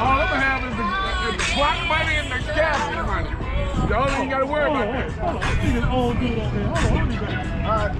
All I'm gonna have is the block money and the gas money. The only thing you gotta worry about that. Hold on, I see this old dude over there. Hold on, let me go. All right.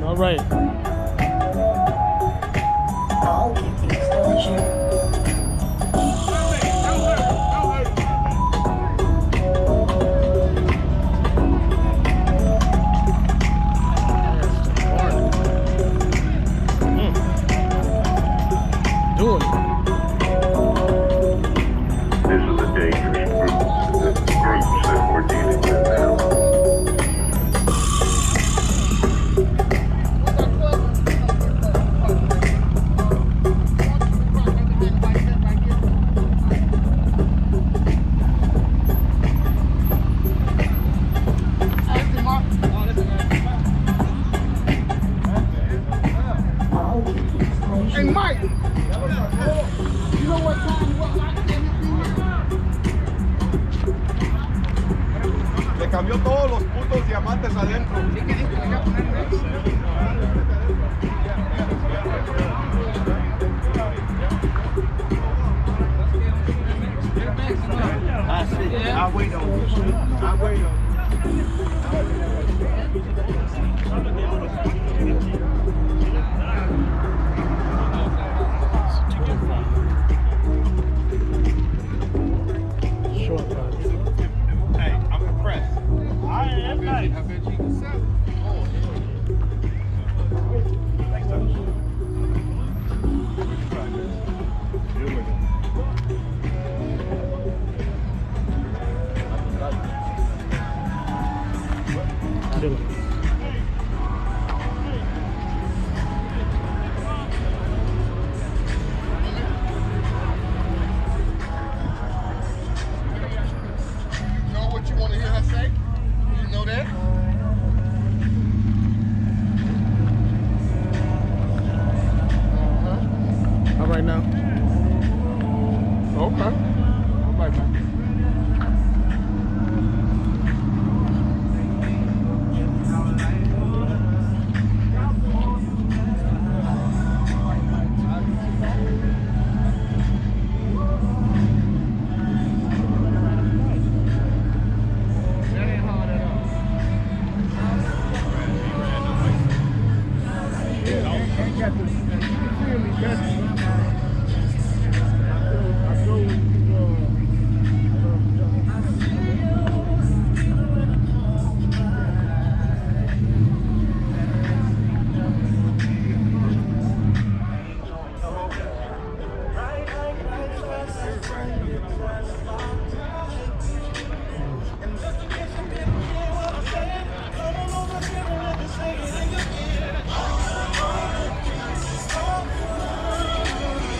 All right. I'll give you pleasure. Doing it. This is a dangerous groups that we're dealing with now. Hey, Mike, you know what time you want like to get cambió todos los putos diamantes adentro. Ah, sí. Ah, bueno. Ah, bueno. Short ride. Hey, I'm impressed. I bet you can sell it. Chilling. You know what you want to hear her say? You know that? All right now. Okay. All right, man.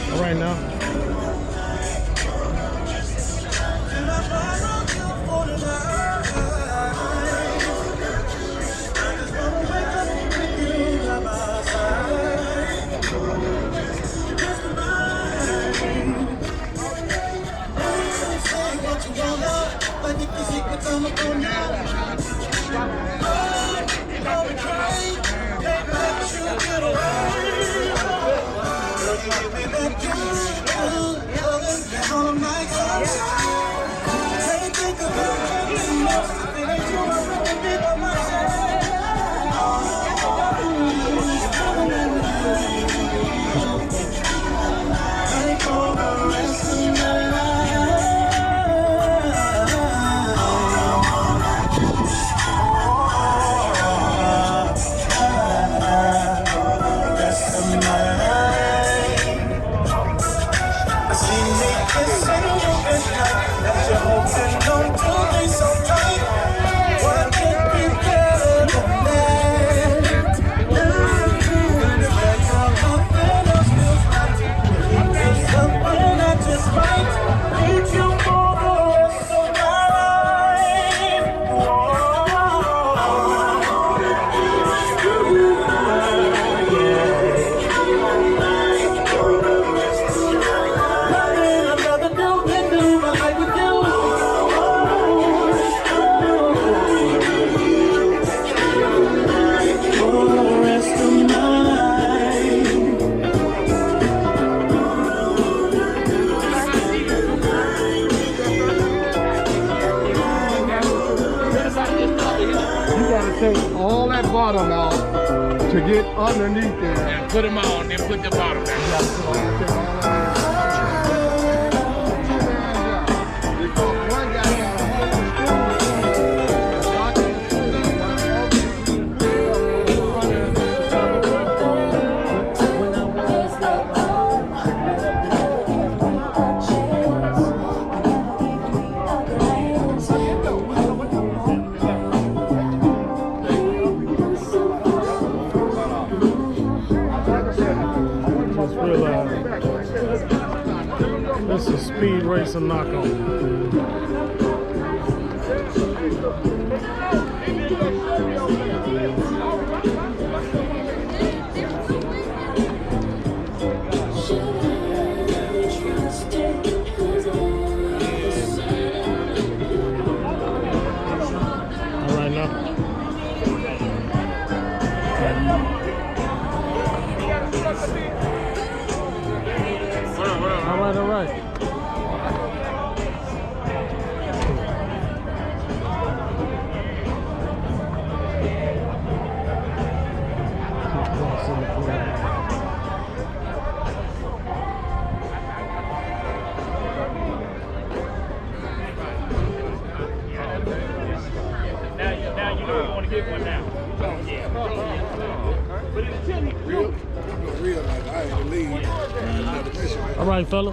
All right now. Take all that bottom out to get underneath there. And put them on, then put the bottom down. Because one guy got a Just realized this is speed racing knockoff. get one now. Yeah. But until he Real, real like I had to leave. All right, fella.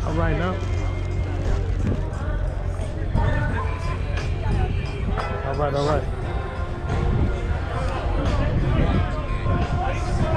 All right now. All right, all right.